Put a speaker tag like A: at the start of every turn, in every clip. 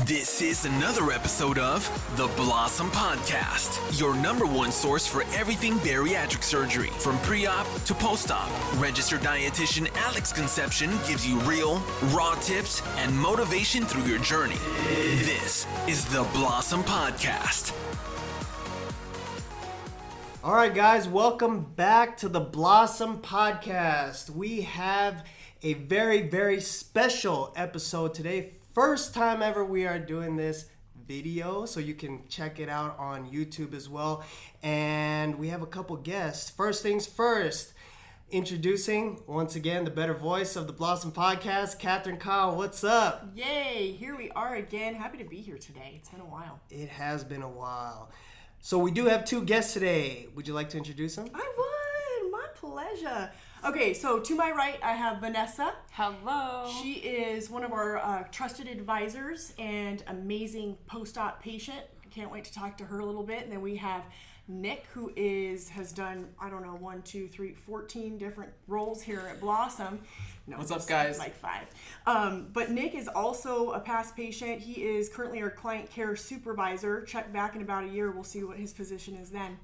A: This is another episode of the Blossom Podcast, your number one source for everything bariatric surgery, from pre-op to post-op. Registered dietitian Alex Conception gives you real, raw tips and motivation through your journey. This is the Blossom Podcast.
B: All right, guys, welcome back to the Blossom Podcast. We have a very, very special episode today. First time ever we are doing this video, so you can check it out on YouTube as well. And we have a couple guests. First things first, introducing, once again, the better voice of the Blossom Podcast, Catherine Kyle. What's up?
C: Yay, here we are again. Happy to be here today. It's been a while.
B: It has been a while. So we do have two guests today. Would you like to introduce them?
C: I would. My pleasure. Okay, so to my right, I have Vanessa.
D: Hello.
C: She is one of our trusted advisors and amazing post-op patient. Can't wait to talk to her a little bit. And then we have Nick, who has done, 14 different roles here at Blossom. No,
D: what's up, guys?
C: Like 5. But Nick is also a past patient. He is currently our client care supervisor. Check back in about a year. We'll see what his position is then.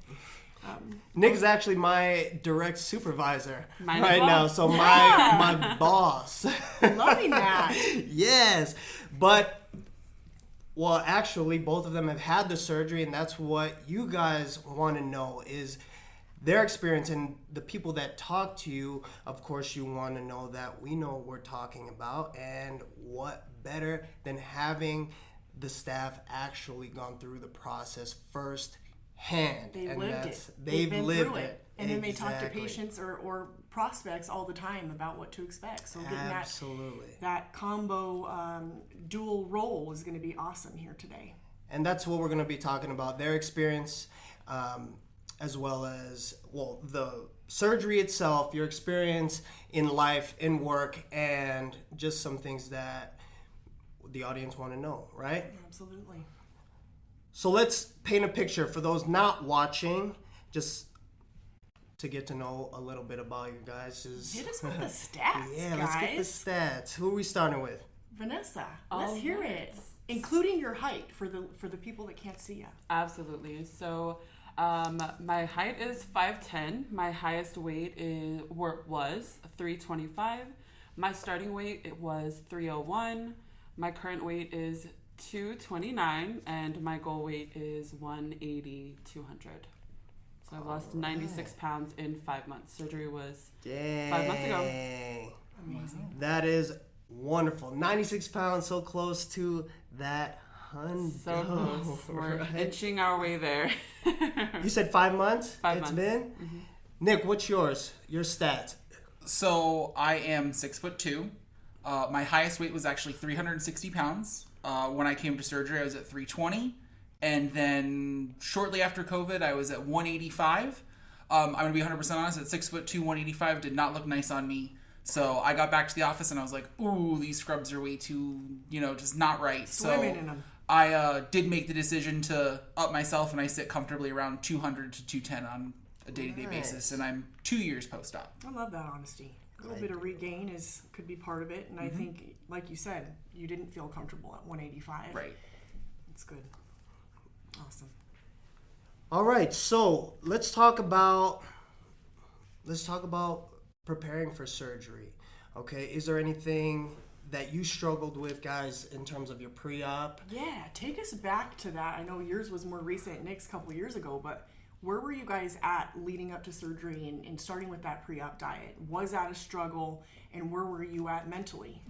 B: Nick is actually my direct supervisor
D: Mine
B: right
D: as well.
B: now, so my boss.
C: Loving that.
B: Yes, but well, actually, both of them have had the surgery, and that's what you guys want to know is their experience and the people that talk to you. Of course, you want to know that we know what we're talking about, and what better than having the staff actually gone through the process first.
C: They've lived it.
B: They've
C: been
B: lived
C: through
B: it.
C: And then they talk to
B: Exactly.
C: patients or prospects all the time about what to expect. So getting
B: Absolutely.
C: that combo dual role is going to be awesome here today.
B: And that's what we're going to be talking about, their experience, as well as, the surgery itself, your experience in life, in work, and just some things that the audience want to know, right?
C: Absolutely.
B: So let's paint a picture for those not watching, just to get to know a little bit about you guys.
C: Hit us with the stats,
B: Yeah,
C: guys.
B: let's get the stats. Who are we starting with?
C: Vanessa, let's hear it. Including your height for the people that can't see you.
D: Absolutely. So, my height is 5'10". My highest weight was 325. My starting weight was 301. My current weight is 229, and my goal weight is 180, 200. So I've lost 96 pounds in 5 months. Surgery was 5 months ago.
C: Amazing.
B: That is wonderful. 96 pounds, so close to that hundo.
D: So close. We're
B: right?
D: inching our way there.
B: You said 5 months?
D: 5
B: It's
D: months.
B: been?
D: Mm-hmm.
B: Nick, what's yours? Your stats?
E: So I am 6'2". My highest weight was actually 360 pounds. When I came to surgery, I was at 320. And then shortly after COVID, I was at 185. I'm going to be 100% honest, at 6'2", 185 did not look nice on me. So I got back to the office and I was like, ooh, these scrubs are way too, just not right.
C: Swimming in them.
E: I did make the decision to up myself, and I sit comfortably around 200 to 210 on a day-to-day basis. And I'm 2 years post-op.
C: I love that honesty. A little bit of regain could be part of it. And I think, like you said, you didn't feel comfortable at 185.
E: Right.
C: It's good. Awesome.
B: All right, so let's talk about preparing for surgery. Okay, is there anything that you struggled with, guys, in terms of your pre-op?
C: Yeah, take us back to that. I know yours was more recent, Nick's a couple years ago, but where were you guys at leading up to surgery and starting with that pre-op diet? Was that a struggle, and where were you at mentally?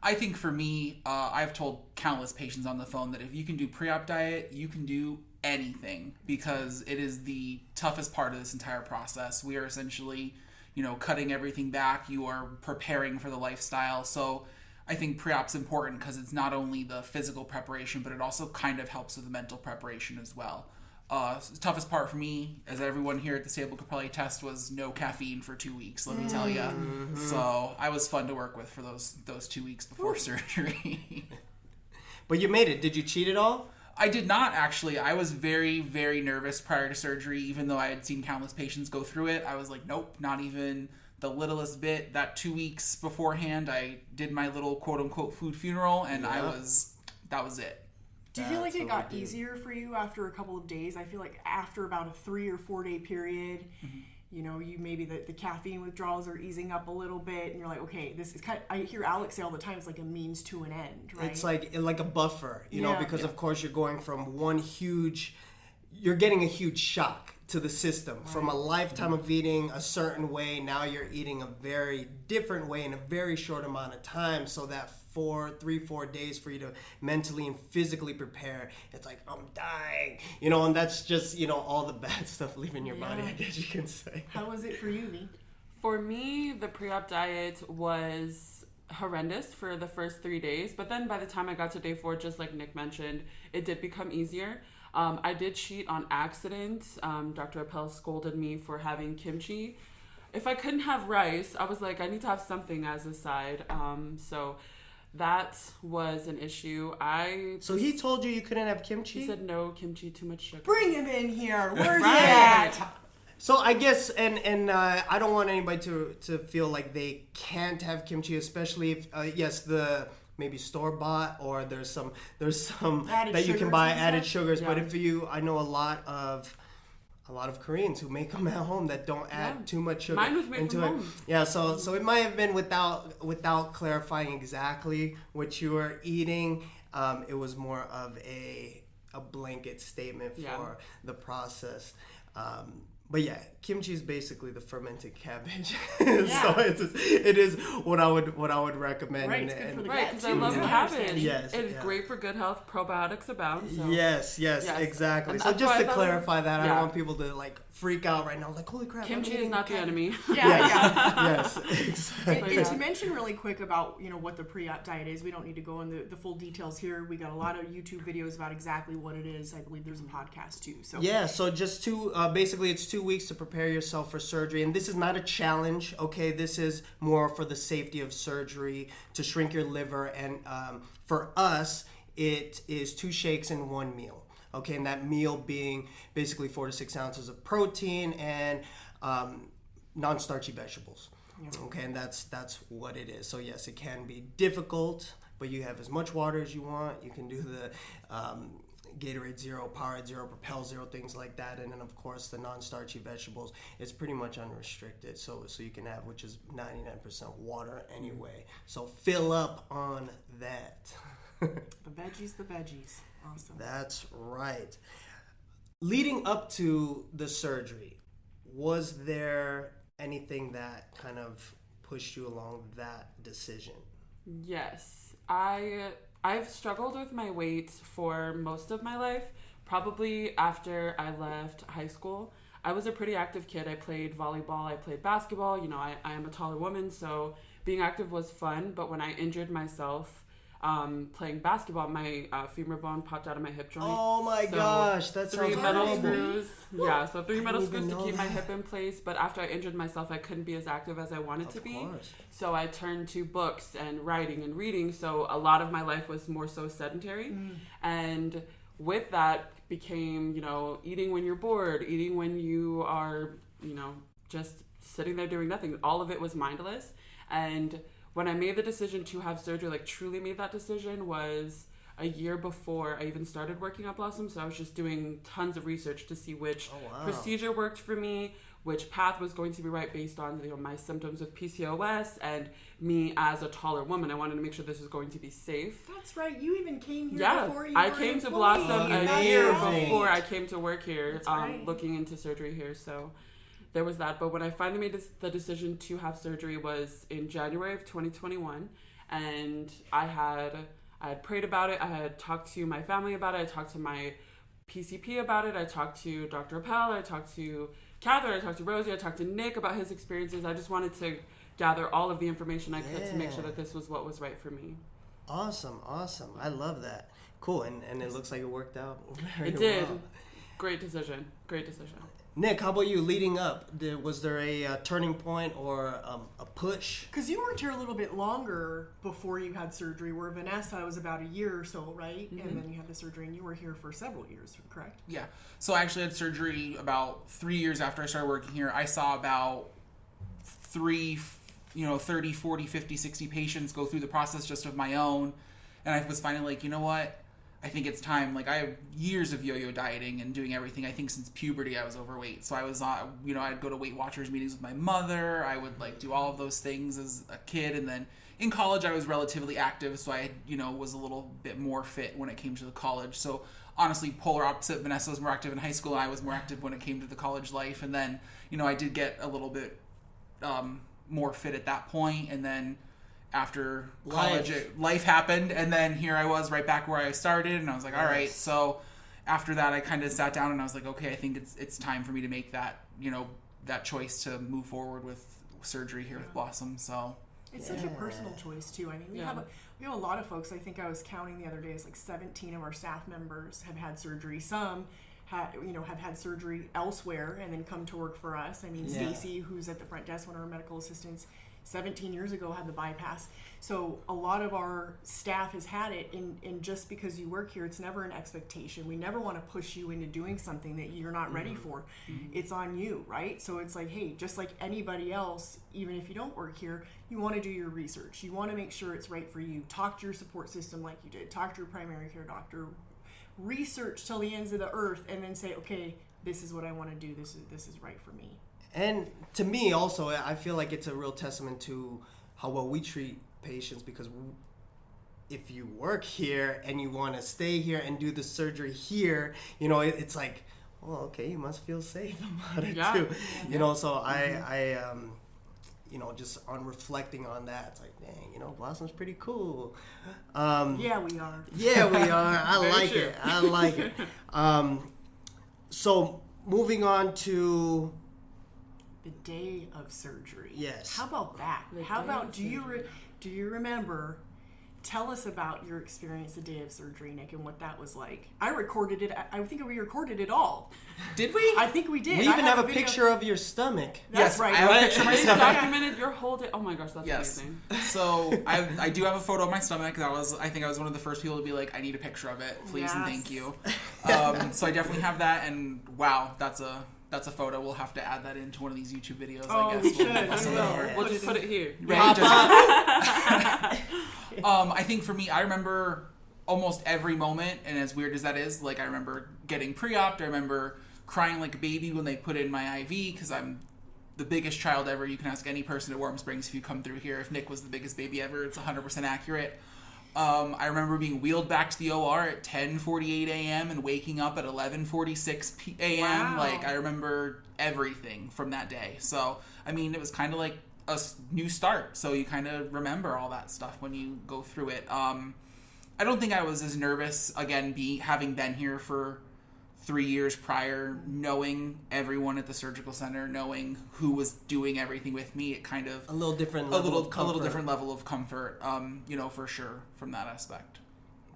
E: I think for me, I've told countless patients on the phone that if you can do pre-op diet, you can do anything, because it is the toughest part of this entire process. We are essentially, cutting everything back. You are preparing for the lifestyle. So I think pre-op's important because it's not only the physical preparation, but it also kind of helps with the mental preparation as well. The toughest part for me, as everyone here at this table could probably attest, was no caffeine for 2 weeks, let me tell you. So I was fun to work with for those 2 weeks before surgery.
B: But you made it. Did you cheat at all?
E: I did not, actually. I was very, very nervous prior to surgery, even though I had seen countless patients go through it. I was like, nope, not even the littlest bit. That 2 weeks beforehand, I did my little quote-unquote food funeral, and I was that was it.
C: Do you feel like
B: That's
C: it
B: what
C: got
B: we do.
C: easier for you after a couple of days? I feel like after about a 3 or 4 day period, you know, you maybe the caffeine withdrawals are easing up a little bit, and you're like, okay, this is kind of, I hear Alex say all the time, it's like a means to an end, right?
B: It's like a buffer, you know,
C: Yeah.
B: because of course you're going from you're getting a huge shock to the system. From a lifetime of eating a certain way, now you're eating a very different way in a very short amount of time. So that 4 days for you to mentally and physically prepare, it's like, I'm dying, you know, and that's just, you know, all the bad stuff leaving your body, I guess you can say.
C: How was it for you, V?
D: For me, the pre-op diet was horrendous for the first 3 days, but then by the time I got to day 4, just like Nick mentioned, it did become easier. I did cheat on accident. Dr. Appel scolded me for having kimchi. If I couldn't have rice, I was like, I need to have something as a side. So that was an issue.
B: So he told you couldn't have kimchi?
D: He said no kimchi, too much sugar.
C: Bring him in here. Where's
E: Right.
C: it at?
B: So I guess, and I don't want anybody to feel like they can't have kimchi, especially if yes, the maybe store bought, or there's some
C: Added
B: that you can
C: sugars
B: buy
C: and
B: added
C: stuff?
B: sugars. But
D: Yeah.
B: if I know a lot of Koreans who make them at home that don't add
D: Yeah.
B: too much sugar
D: Mine was made
B: into
D: from
B: it.
D: home.
B: Yeah, so it might have been without clarifying exactly what you were eating. It was more of a blanket statement for
D: Yeah.
B: the process. But yeah, kimchi is basically the fermented cabbage.
C: Yeah.
B: So it is what I would recommend.
C: Right, it's good for the
D: Right,
C: gut,
D: because I
C: too,
D: love
C: is what I'm
D: cabbage.
C: saying.
B: Yes,
D: It's
B: yeah.
D: great for good health. Probiotics abound. So.
B: Yes,
D: Yes.
B: exactly.
D: And
B: So
D: that's
B: just
D: why
B: to
D: I thought-
B: clarify that, I
D: yeah.
B: don't want people to like freak out right now. Like, holy crap!
D: Kimchi
B: I'm
D: is
B: eating
D: not the
B: cabbage.
D: enemy.
C: Yeah,
B: Yes, exactly.
C: And to mention really quick about, you know, what the pre-op diet is, we don't need to go into the full details here. We got a lot of YouTube videos about exactly what it is. I believe there's a podcast too. So
B: Yeah, so just basically it's 2 weeks to prepare yourself for surgery. And this is not a challenge, okay? This is more for the safety of surgery, to shrink your liver. And for us, it is 2 shakes and 1 meal. Okay, and that meal being basically 4 to 6 ounces of protein and non-starchy vegetables. Okay, and that's what it is. So yes, it can be difficult, but you have as much water as you want. You can do the Gatorade Zero, Powerade Zero, Propel Zero, things like that. And then of course the non-starchy vegetables, it's pretty much unrestricted. So you can have, which is 99% water anyway. So fill up on that.
C: the veggies. Awesome.
B: That's right. Leading up to the surgery, was there anything that kind of pushed you along that decision?
D: Yes, I've struggled with my weight for most of my life. Probably after I left high school, I was a pretty active kid. I played volleyball, I played basketball. You know, I am a taller woman, so being active was fun. But when I injured myself playing basketball, my femur bone popped out of my hip joint.
B: Oh my
D: So,
B: gosh, that
D: 3
B: sounds
D: metal
B: horrible.
D: screws. Yeah, so 3 metal
B: didn't even
D: screws to
B: know
D: keep my
B: that.
D: hip in place. But after I injured myself, I couldn't be as active as I wanted to
B: Of
D: be.
B: course.
D: So I turned to books and writing and reading. So a lot of my life was more so sedentary. And with that became, you know, eating when you're bored, eating when you are, you know, just sitting there doing nothing. All of it was mindless. And when I made the decision to have surgery, like truly made that decision, was a year before I even started working at Blossom. So I was just doing tons of research to see which
B: wow.
D: procedure worked for me, which path was going to be right based on, you know, my symptoms of PCOS and me as a taller woman. I wanted to make sure this was going to be safe.
C: That's right. You even came here
D: Yeah,
C: before you
D: I
C: were
D: came
C: an
D: to
C: employee.
D: Blossom
B: That's
D: a year
B: right.
D: before I came to work here,
C: That's right.
D: looking into surgery here. So there was that. But when I finally made the decision to have surgery was in January of 2021, and I had prayed about it. I had talked to my family about it. I talked to my PCP about it. I talked to Dr. Appel. I talked to Catherine. I talked to Rosie. I talked to Nick about his experiences. I just wanted to gather all of the information I could to make sure
B: Yeah.
D: that this was what was right for me.
B: Awesome. I love that. Cool, and it looks like it worked out very
D: It did.
B: well.
D: Great decision.
B: Nick, how about you? Leading up, was there a turning point or a push?
C: Because you worked here a little bit longer before you had surgery, where Vanessa was about a year or so, right? And then you had the surgery, and you were here for several years, correct?
E: Yeah. So I actually had surgery about 3 years after I started working here. I saw about 30, 40, 50, 60 patients go through the process just of my own. And I was finally like, you know what? I think it's time. Like, I have years of yo-yo dieting and doing everything. I think since puberty I was overweight. So I was, I'd go to Weight Watchers meetings with my mother. I would, like, do all of those things as a kid. And then in college I was relatively active. So I, was a little bit more fit when it came to the college. So honestly, polar opposite. Vanessa was more active in high school. I was more active when it came to the college life. And then, I did get a little bit more fit at that point. And then after college, life happened, and then here I was right back where I started, and I was like, all right. So after that, I kind of sat down and I was like, okay, I think it's time for me to make that, that choice to move forward with surgery here with Blossom. So
C: it's such a personal choice too. I mean, we have a lot of folks. I think I was counting the other day, it's like 17 of our staff members have had surgery. Some have had surgery elsewhere and then come to work for us. I mean, Stacy, who's at the front desk, one of our medical assistants, 17 years ago had the bypass. So a lot of our staff has had it, and just because you work here, it's never an expectation. We never want to push you into doing something that you're not ready for. It's on you, right? So it's like, hey, just like anybody else, even if you don't work here, you want to do your research. You want to make sure it's right for you. Talk to your support system like you did. Talk to your primary care doctor. Research till the ends of the earth, and then say, okay, this is what I want to do. This is right for me.
B: And to me also, I feel like it's a real testament to how well we treat patients, because if you work here and you want to stay here and do the surgery here, it's like, well, okay, you must feel safe about it too. So I just on reflecting on that, it's like, dang, Blossom's pretty cool.
C: Yeah, we are.
B: Yeah, we are. I like it. So moving on to
C: the day of surgery.
B: Yes.
C: How about that? How about do you remember? Tell us about your experience the day of surgery, Nick, and what that was like. I recorded it. I think we recorded it all.
E: Did we?
C: I think we did.
B: We even have a picture of your stomach.
C: That's right.
E: I have a picture of my stomach.
D: Documented your whole day. Oh my gosh, that's amazing.
E: So I do have a photo of my stomach. I think I was one of the first people to be like, I need a picture of it, please and thank you. So I definitely have that, and wow, that's a photo. We'll have to add that into one of these YouTube videos, I guess.
C: We should.
D: We'll just put it here.
E: Right? I think for me, I remember almost every moment, and as weird as that is, like I remember getting pre-op. I remember crying like a baby when they put in my IV, because I'm the biggest child ever. You can ask any person at Warm Springs if you come through here. If Nick was the biggest baby ever, it's 100% accurate. I remember being wheeled back to the OR at 10:48 a.m. and waking up at 11:46 a.m.
C: Wow.
E: Like, I remember everything from that day. So, I mean, it was kind of like a new start. So you kind of remember all that stuff when you go through it. I don't think I was as nervous, again, having been here for 3 years prior, knowing everyone at the surgical center, knowing who was doing everything with me. It kind of
B: a little different level of comfort.
E: A little different level of comfort, for sure, from that aspect.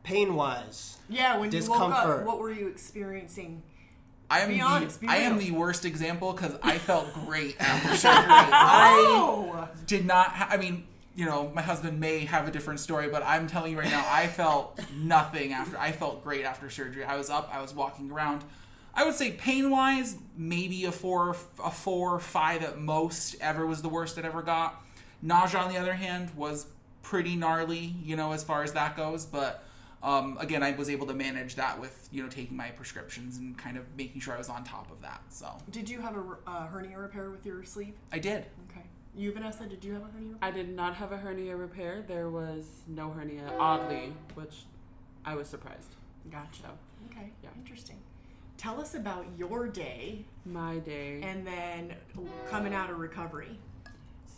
B: Pain-wise,
C: when
B: discomfort.
C: you woke up, what were you experiencing?
E: I
C: Be honest, be real.
E: am the worst example, because I felt great after surgery. I did not. My husband may have a different story, but I'm telling you right now, I felt nothing after. I felt great after surgery. I was up. I was walking around. I would say pain-wise, maybe a 4 or 5 at most. Ever was the worst it ever got. Nausea, on the other hand, was pretty gnarly, as far as that goes. But again, I was able to manage that with taking my prescriptions and kind of making sure I was on top of that. So.
C: Did you have a hernia repair with your sleeve?
E: I did.
C: Okay. You, Vanessa, did you have a hernia repair?
D: I did not have a hernia repair. There was no hernia, oddly, which I was surprised.
C: Gotcha. Okay.
D: Yeah.
C: Interesting. Tell us about your day.
D: My day.
C: And then coming out of recovery.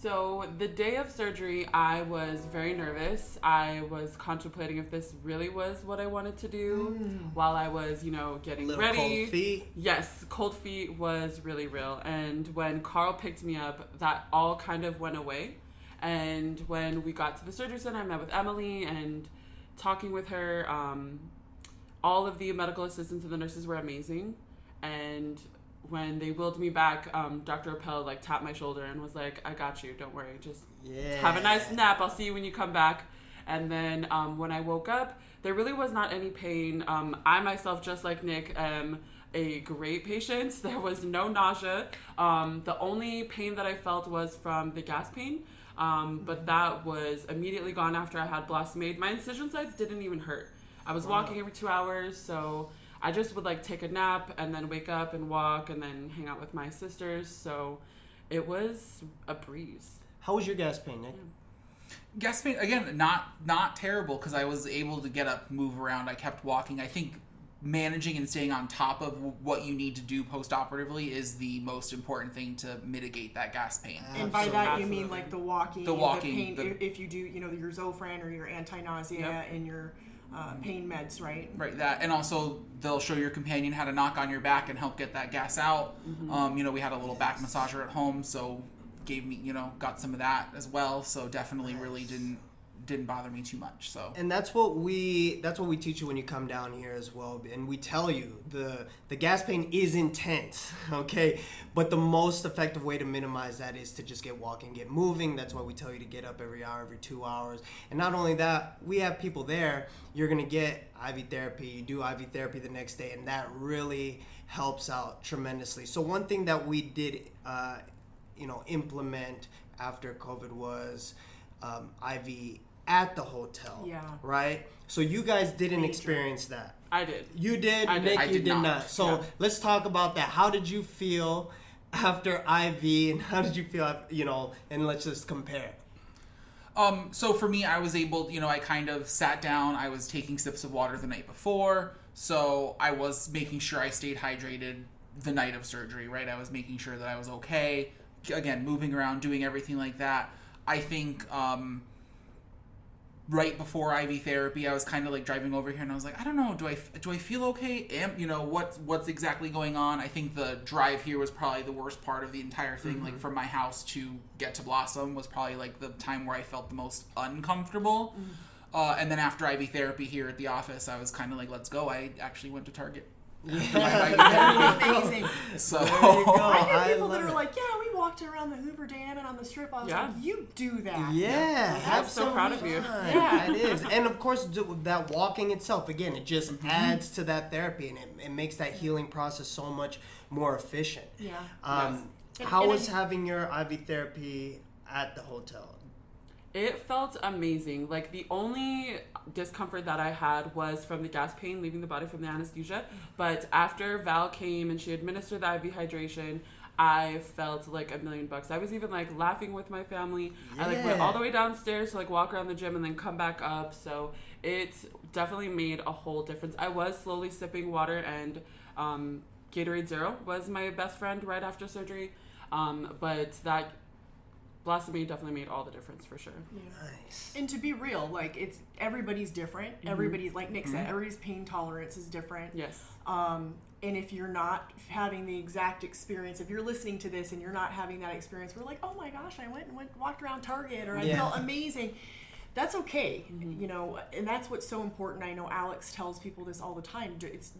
D: So the day of surgery, I was very nervous. I was contemplating if this really was what I wanted to do while I was, getting
B: Little
D: ready.
B: Cold feet.
D: Yes, cold feet was really real. And when Carl picked me up, that all kind of went away. And when we got to the surgery center, I met with Emily and talking with her. All of the medical assistants and the nurses were amazing. And when they wheeled me back, Dr. Appel tapped my shoulder and was like, I got you, don't worry, just have a nice nap, I'll see you when you come back. And then when I woke up, there really was not any pain. I myself, just like Nick, am a great patient. There was no nausea. The only pain that I felt was from the gas pain. But that was immediately gone after I had Blossomade. My incision sites didn't even hurt. I was walking every 2 hours, so I just would like take a nap and then wake up and walk and then hang out with my sisters. So it was a breeze.
B: How was your gas pain, Nick?
E: Gas pain, again, not terrible because I was able to get up, move around. I kept walking. I think managing and staying on top of what you need to do post-operatively is the most important thing to mitigate that gas pain.
C: And by that you mean like the walking,
E: pain,
C: pain, if you do, your Zofran or your anti-nausea and your pain meds, right?
E: Right, that, and also they'll show your companion how to knock on your back and help get that gas out. We had a little back massager at home, so gave me, got some of that as well. So definitely really didn't bother me too much. So,
B: and that's what we teach you when you come down here as well, and we tell you the gas pain is intense, okay, but the most effective way to minimize that is to just get walking, get moving. That's why we tell you to get up every hour, every 2 hours. And not only that, we have people there. You're gonna get IV therapy. You do IV therapy the next day, and that really helps out tremendously. So one thing that we did implement after COVID was IV at the hotel.
C: Yeah.
B: Right? So you guys didn't experience that.
D: I did.
B: You did,
D: I did.
B: Nick,
E: I
B: you
E: did
B: did
E: not.
B: not. So let's talk about that. How did you feel after IV, and how did you feel, and let's just compare.
E: So for me, I was able, I kind of sat down. I was taking sips of water the night before. So I was making sure I stayed hydrated the night of surgery, right? I was making sure that I was okay. Again, moving around, doing everything like that. I think right before IV therapy, I was kind of like driving over here, and I was like, I don't know, do I feel okay? What's exactly going on? I think the drive here was probably the worst part of the entire thing. Like from my house to get to Blossom was probably like the time where I felt the most uncomfortable. And then after IV therapy here at the office, I was kind of like, let's go. I actually went to Target.
C: Amazing.
E: So
B: There you go.
C: I know people
B: love
C: that are
B: it.
C: like, yeah, we walked around the Hoover Dam and on the strip. I was
D: Yeah.
C: like, you do that.
B: Yeah,
D: I'm so proud of you.
B: Yeah, it is. And of course, that walking itself, again, it just adds to that therapy, and it makes that healing process so much more efficient.
C: Yeah.
D: Yes.
B: How
C: And
B: was having your IV therapy at the hotel?
D: It felt amazing. Like the only discomfort that I had was from the gas pain leaving the body from the anesthesia. But after Val came and she administered the IV hydration, I felt like $1,000,000. I was even like laughing with my family. I like went all the way downstairs to like walk around the gym and then come back up. So it definitely made a whole difference. I was slowly sipping water, and Gatorade Zero was my best friend right after surgery. But that Blossomade definitely made all the difference for sure.
B: Nice.
C: And to be real, like everybody's different. Everybody's, like Nick said, everybody's pain tolerance is different.
D: Yes.
C: And if you're not having the exact experience, if you're listening to this and you're not having that experience, we're like, oh my gosh, I walked around Target, or I felt amazing. That's okay, and that's what's so important. I know Alex tells people this all the time. It's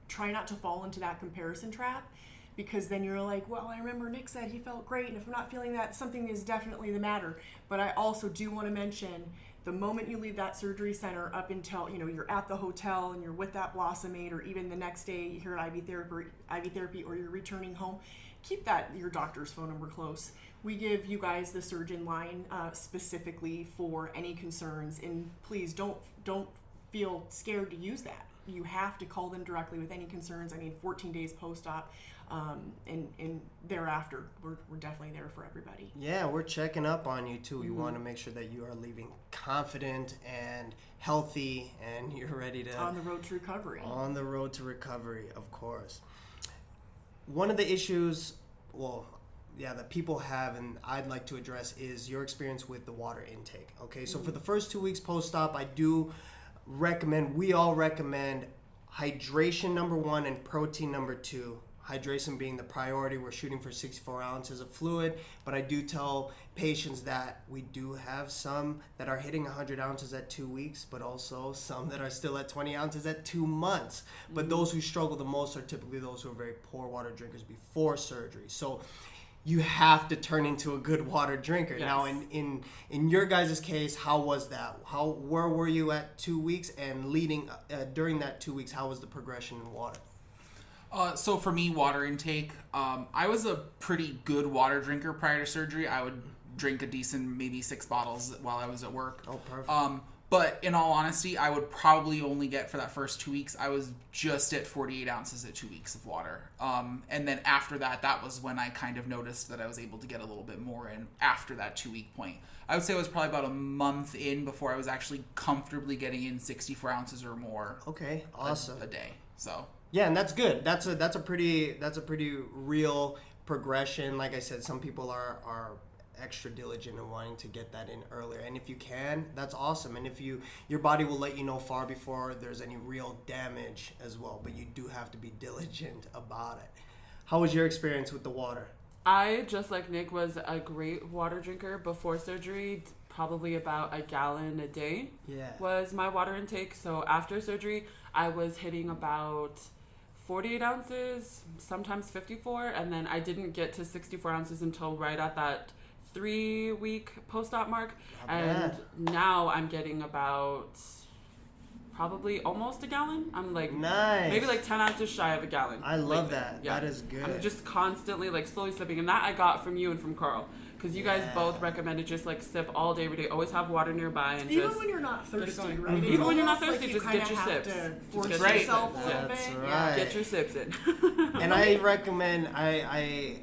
C: try not to fall into that comparison trap, because then you're like, well, I remember Nick said he felt great, and if I'm not feeling that, something is definitely the matter. But I also do want to mention, the moment you leave that surgery center up until, you're at the hotel and you're with that Blossomade, or even the next day you're at IV therapy, or you're returning home, keep your doctor's phone number close. We give you guys the surgeon line specifically for any concerns, and please don't feel scared to use that. You have to call them directly with any concerns. 14 days post-op. And thereafter, we're definitely there for everybody.
B: Yeah, we're checking up on you too. We want to make sure that you are leaving confident and healthy, and you're ready to
C: On the road to recovery.
B: On the road to recovery, of course. One of the issues, that people have, and I'd like to address, is your experience with the water intake. Okay, so for the first 2 weeks post-op, we all recommend hydration number 1 and protein number 2. Hydration being the priority. We're shooting for 64 ounces of fluid, but I do tell patients that we do have some that are hitting 100 ounces at 2 weeks, but also some that are still at 20 ounces at 2 months. But those who struggle the most are typically those who are very poor water drinkers before surgery. So you have to turn into a good water drinker.
D: Yes.
B: Now, in your guys' case, how was that? Where were you at 2 weeks, and during that 2 weeks, how was the progression in water?
E: So for me, water intake, I was a pretty good water drinker prior to surgery. I would drink a decent, maybe 6 bottles while I was at work.
B: Oh, perfect.
E: But in all honesty, I would probably only get, for that first 2 weeks, I was just at 48 ounces at 2 weeks of water. And then after that, that was when I kind of noticed that I was able to get a little bit more in after that 2 week point. I would say it was probably about a month in before I was actually comfortably getting in 64 ounces or more.
B: Okay, awesome.
E: A day. So
B: yeah, and that's good. That's a pretty real progression. Like I said, some people are extra diligent in wanting to get that in earlier, and if you can, that's awesome. And if your body will let you know far before there's any real damage as well, but you do have to be diligent about it. How was your experience with the water?
D: I, just like Nick, was a great water drinker before surgery. Probably about a gallon a day was my water intake. So after surgery, I was hitting about 48 ounces, sometimes 54, and then I didn't get to 64 ounces until right at that 3 week post-op mark. And now I'm getting about probably almost a gallon. I'm like maybe like 10 ounces shy of a gallon.
B: I love that. Yeah. That is good.
D: I'm just constantly like slowly sipping, and that I got from you and from Carl, because you guys both recommended just like sip all day, every day. Always have water nearby, and
C: even
D: just
C: when you're not thirsty, right?
D: Mm-hmm. Even when you're not thirsty, just get your sips.
C: Force
D: Just
C: yourself a little
B: That's
C: bit.
B: right.
D: Get your sips in.
B: And I recommend I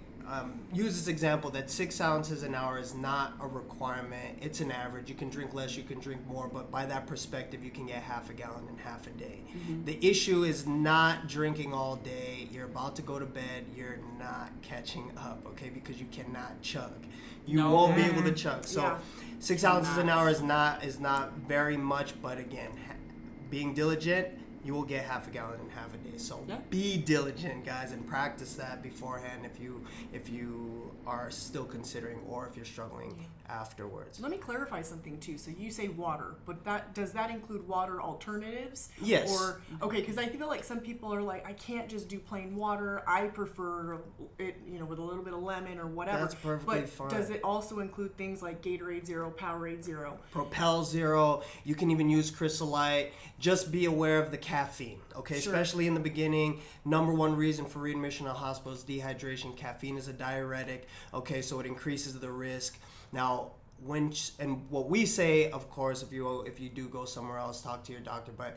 B: use this example that 6 ounces an hour is not a requirement. It's an average. You can drink less, you can drink more, but by that perspective, you can get half a gallon in half a day. Mm-hmm. The issue is not drinking all day. You're about to go to bed. You're not catching up, okay? Because you cannot chug. You won't be able to chug. So 6 ounces an hour is not very much, but again, being diligent, you will get half a gallon in half a day. So be diligent, guys, and practice that beforehand if you are still considering, or if you're struggling afterwards.
C: Let me clarify something too. So you say water, but does that include water alternatives?
B: Yes.
C: Or okay, because I feel like some people are like, I can't just do plain water. I prefer it, with a little bit of lemon or whatever.
B: That's perfectly fine.
C: Does it also include things like Gatorade Zero, Powerade Zero,
B: Propel Zero? You can even use Crystal Light. Just be aware of the caffeine, okay? Sure. Especially in the beginning. Number one reason for readmission to hospital is dehydration. Caffeine is a diuretic, okay? So it increases the risk. Now, what we say, of course, if you do go somewhere else, talk to your doctor. But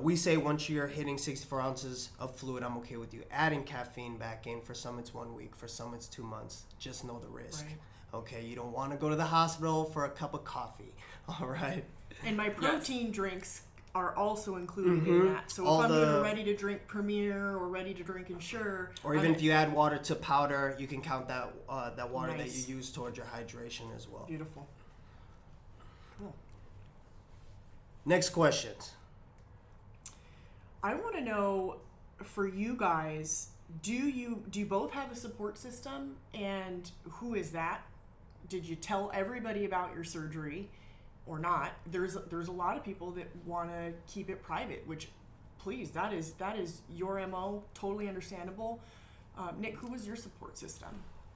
B: we say once you're hitting 64 ounces of fluid, I'm okay with you adding caffeine back in. For some, it's 1 week. For some, it's 2 months. Just know the risk. Right. Okay, you don't want to go to the hospital for a cup of coffee. All right.
C: And my protein drinks are also included in that. So if I'm either ready to drink Premier or ready to drink Ensure,
B: or even if you add water to powder, you can count that water that you use towards your hydration as well.
C: Beautiful. Cool.
B: Next questions.
C: I want to know, for you guys, do you both have a support system, and who is that? Did you tell everybody about your surgery? Or not? There's a lot of people that want to keep it private, which, please, that is your MO, totally understandable. Nick, who was your support system?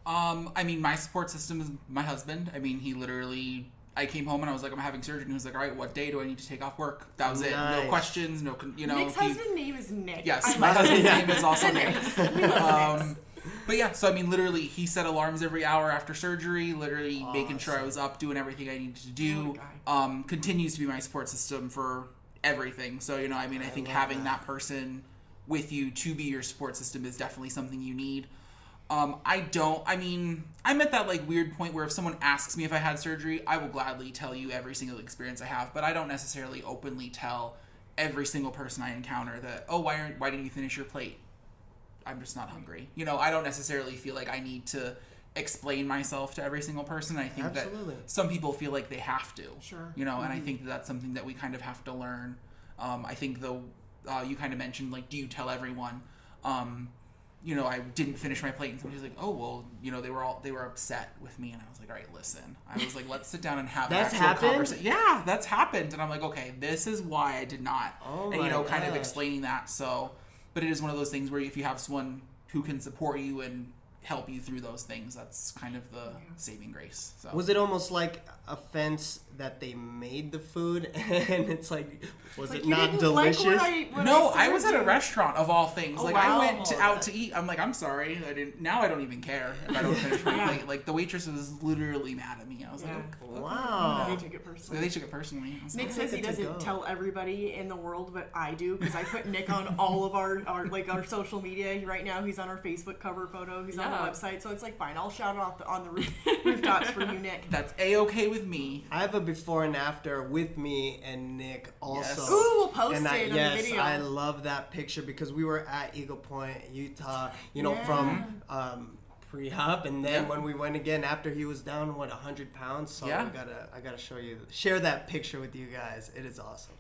E: My support system is my husband. He literally, I came home and I was like, I'm having surgery, and he was like, all right, what day do I need to take off work? That was it. No questions,
C: Nick's husband's name is Nick.
E: Yes, my husband's name is also Nick. But yeah, so literally, he set alarms every hour after surgery, literally making sure I was up, doing everything I needed to do. Continues to be my support system for everything. So, I think having that person with you to be your support system is definitely something you need. I'm at that weird point where if someone asks me if I had surgery, I will gladly tell you every single experience I have, but I don't necessarily openly tell every single person I encounter that, why didn't you finish your plate? I'm just not hungry. I don't necessarily feel like I need to explain myself to every single person. I think that some people feel like they have to.
C: Sure.
E: And I think that's something that we kind of have to learn. I think you kind of mentioned, do you tell everyone? I didn't finish my plate, and somebody's like, they were upset with me, and I was like, all right, listen. I was like, let's sit down and have an actual conversation. Yeah, that's happened. And I'm like, okay, this is why I did not. Kind of explaining that. So, but it is one of those things where if you have someone who can support you and help you through those things, that's kind of the saving grace. So.
B: Was it almost like a fence that they made the food, and it's like Was
C: Like,
B: it
C: you
B: not
C: didn't like
B: delicious?
C: what
E: No, I
C: served
E: was at a
C: you.
E: restaurant of all things.
C: Oh,
E: Like
C: wow.
E: I went out to eat. I'm like, I'm sorry, I didn't. Now I don't even care if I don't finish my
C: Yeah.
E: plate. Like the waitress was literally mad at me. I was
C: Yeah.
E: like, okay.
B: Wow.
C: They took it personally.
E: They took it personally. I was
C: Nick
E: like,
C: says he
B: good to
C: doesn't
B: go.
C: tell everybody in the world, but I do because I put Nick on all of our social media. Right now, he's on our Facebook cover photo. He's on the
D: Yeah.
C: website, so it's like fine. I'll shout it off on the rooftops for you, Nick.
E: That's a-okay with me.
B: I have a before and after with me and Nick also.
E: Yes.
C: Ooh, we'll post
B: And
C: it on
B: yes,
C: the video.
B: I love that picture because we were at Eagle Point, Utah,
C: Yeah.
B: from pre-hop, and then
E: Yeah.
B: when we went again after he was down 100 pounds. So
E: Yeah.
B: I gotta share that picture with you guys. It is awesome.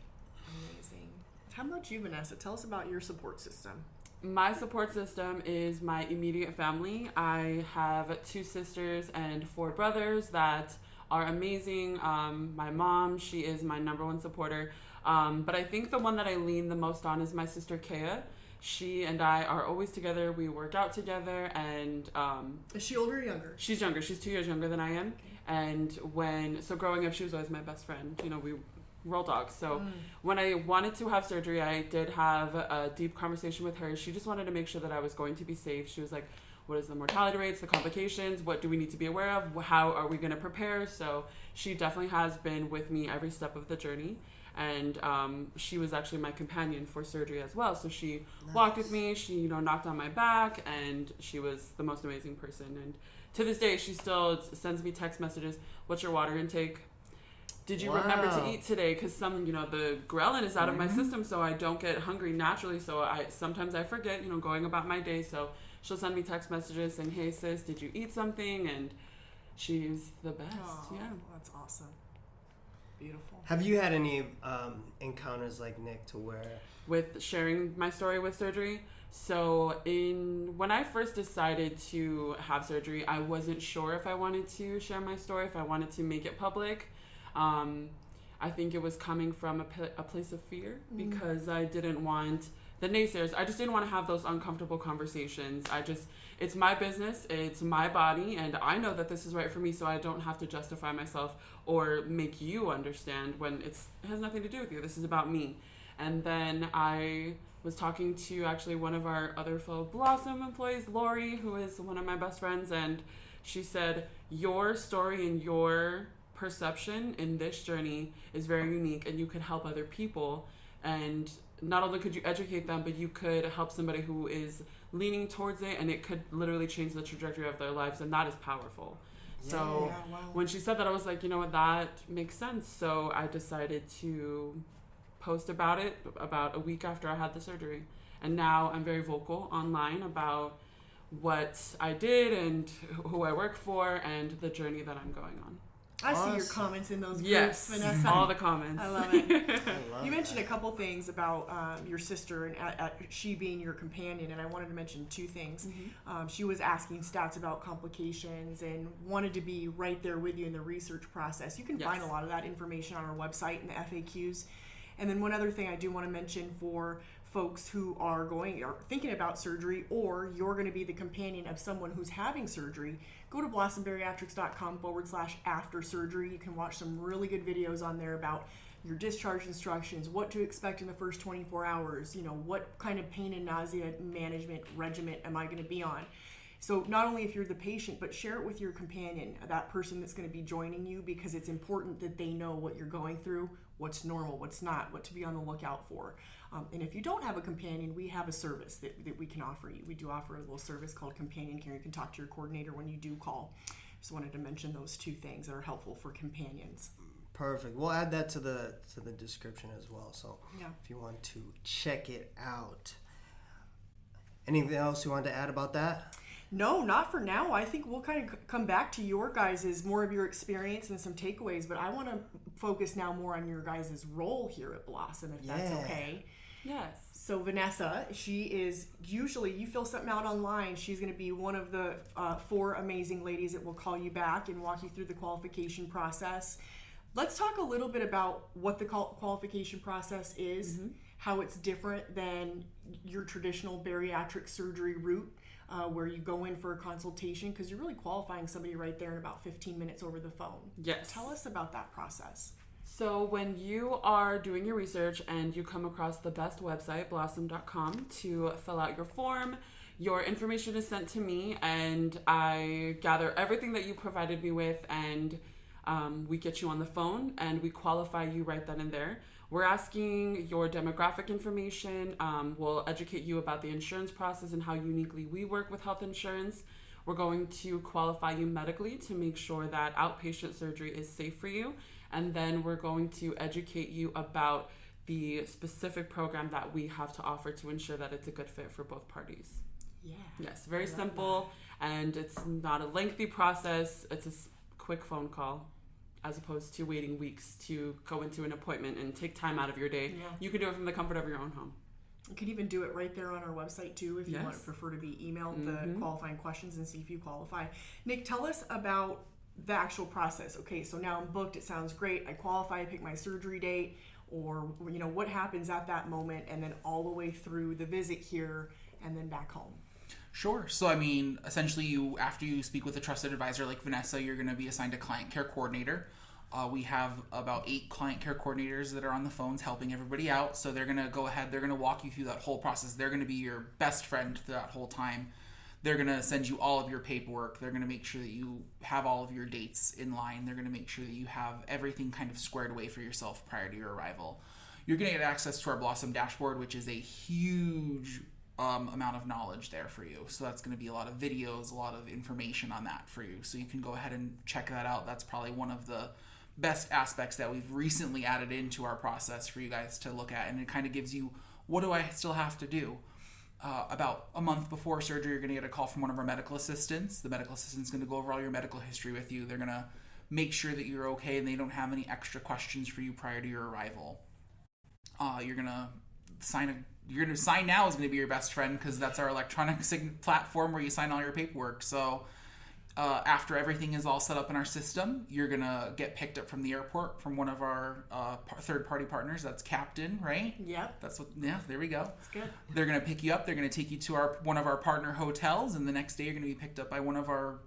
C: Amazing. How about you, Vanessa? Tell us about your support system.
D: My support system is my immediate family. I have 2 sisters and 4 brothers that are amazing. My mom, she is my number one supporter. But I think the one that I lean the most on is my sister Kea. She and I are always together. We work out together, and
C: Is she older or younger?
D: she's younger. She's 2 years younger than I am. And growing up, she was always my best friend. You know, we roll dogs. So when I wanted to have surgery, I did have a deep conversation with her. She just wanted to make sure that I was going to be safe. She was like, what is the mortality rates, the complications? What do we need to be aware of? How are we going to prepare? So she definitely has been with me every step of the journey. And she was actually my companion for surgery as well. So she walked with me. She, knocked on my back, and she was the most amazing person. And to this day, she still sends me text messages. What's your water intake? Did you remember to eat today? Because the ghrelin is out of my system, so I don't get hungry naturally. So sometimes I forget, going about my day. So she'll send me text messages saying, hey sis, did you eat something? And she's the best.
C: Oh,
D: Yeah.
C: that's awesome. Beautiful.
B: Have you had any encounters like Nick to where?
D: With sharing my story with surgery. So when I first decided to have surgery, I wasn't sure if I wanted to share my story, if I wanted to make it public. I think it was coming from a place of fear because I didn't want the naysayers. I just didn't want to have those uncomfortable conversations. It's my business, it's my body, and I know that this is right for me, so I don't have to justify myself or make you understand when it has nothing to do with you. This is about me. And then I was talking to actually one of our other fellow Blossom employees, Lori, who is one of my best friends, and she said, your story and your perception in this journey is very unique, and you could help other people. And not only could you educate them, but you could help somebody who is leaning towards it, and it could literally change the trajectory of their lives, and that is powerful. So
C: Yeah, wow.
D: when she said that, I was like, you know what, that makes sense. So I decided to post about it about a week after I had the surgery. And now I'm very vocal online about what I did and who I work for and the journey that I'm going on.
C: I see your
B: Awesome.
C: comments in those groups,
D: Yes,
C: Vanessa.
D: all the comments.
C: I love it.
B: I love
C: You mentioned
B: that.
C: a couple things about your sister and she being your companion, and I wanted to mention 2 things. She was asking stats about complications and wanted to be right there with you in the research process. You can
D: Yes.
C: find a lot of that information on our website in the FAQs. And then one other thing I do want to mention for folks who are thinking about surgery, or you're going to be the companion of someone who's having surgery, go to blossombariatrics.com/after surgery. You can watch some really good videos on there about your discharge instructions, what to expect in the first 24 hours, what kind of pain and nausea management regimen am I going to be on. So not only if you're the patient, but share it with your companion, that person that's going to be joining you, because it's important that they know what you're going through, what's normal, what's not, what to be on the lookout for. And if you don't have a companion, we have a service that we can offer you. We do offer a little service called Companion Care. You can talk to your coordinator when you do call. Just wanted to mention those 2 things that are helpful for companions.
B: Perfect. We'll add that to the description as well. So
C: Yeah.
B: if you want to check it out. Anything else you want to add about that?
C: No, not for now. I think we'll kind of come back to your guys' more of your experience and some takeaways, but I want to focus now more on your guys' role here at Blossom, if that's
B: Yeah.
C: okay.
D: Yes.
C: So Vanessa, she is usually, you fill something out online, she's going to be one of the 4 amazing ladies that will call you back and walk you through the qualification process. Let's talk a little bit about what the qualification process is, how it's different than your traditional bariatric surgery route, where you go in for a consultation, because you're really qualifying somebody right there in about 15 minutes over the phone.
D: Yes.
C: Tell us about that process.
D: So when you are doing your research and you come across the best website, blossom.com, to fill out your form, your information is sent to me and I gather everything that you provided me with, and we get you on the phone and we qualify you right then and there. We're asking your demographic information. We'll educate you about the insurance process and how uniquely we work with health insurance. We're going to qualify you medically to make sure that outpatient surgery is safe for you. And then we're going to educate you about the specific program that we have to offer to ensure that it's a good fit for both parties.
C: Yeah.
D: Yes, very simple, and it's not a lengthy process. It's a quick phone call, as opposed to waiting weeks to go into an appointment and take time out of your day.
C: Yeah.
D: You can do it from the comfort of your own home.
C: You can even do it right there on our website too if you
D: Yes.
C: prefer to be emailed the qualifying questions and see if you qualify. Nick, tell us about the actual process. Okay, so now I'm booked. It sounds great. I qualify. I pick my surgery date, or what happens at that moment, and then all the way through the visit here and then back home.
E: Sure. So, I mean, essentially, after you speak with a trusted advisor like Vanessa, you're going to be assigned a client care coordinator. We have about 8 client care coordinators that are on the phones helping everybody out. So they're going to go ahead. They're going to walk you through that whole process. They're going to be your best friend through that whole time. They're going to send you all of your paperwork. They're going to make sure that you have all of your dates in line. They're going to make sure that you have everything kind of squared away for yourself prior to your arrival. You're going to get access to our Blossom dashboard, which is a huge amount of knowledge there for you. So that's going to be a lot of videos, a lot of information on that for you. So you can go ahead and check that out. That's probably one of the best aspects that we've recently added into our process for you guys to look at. And it kind of gives you, what do I still have to do? About a month before surgery, you're going to get a call from one of our medical assistants. The medical assistant's going to go over all your medical history with you. They're going to make sure that you're okay and they don't have any extra questions for you prior to your arrival. You're going to sign now is going to be your best friend, because that's our electronic platform where you sign all your paperwork. So after everything is all set up in our system, you're going to get picked up from the airport from one of our third-party partners. That's Captain, right?
C: Yep.
E: There we go.
C: That's good.
E: They're going to pick you up. They're going to take you to one of our partner hotels, and the next day you're going to be picked up by one of our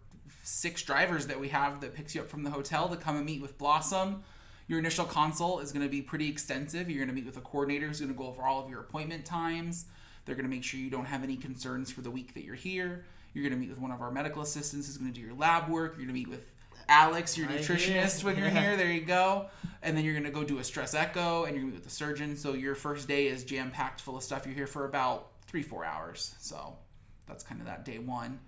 E: 6 drivers that we have that picks you up from the hotel to come and meet with Blossom. Your initial consult is going to be pretty extensive. You're going to meet with a coordinator who's going to go over all of your appointment times. They're going to make sure you don't have any concerns for the week that you're here. You're going to meet with one of our medical assistants who's going to do your lab work. You're going to meet with Alex, your nutritionist, when you're here. There you go. And then you're going to go do a stress echo, and you're going to meet with the surgeon. So your first day is jam-packed full of stuff. You're here for about 3-4 hours. So that's kind of that day one.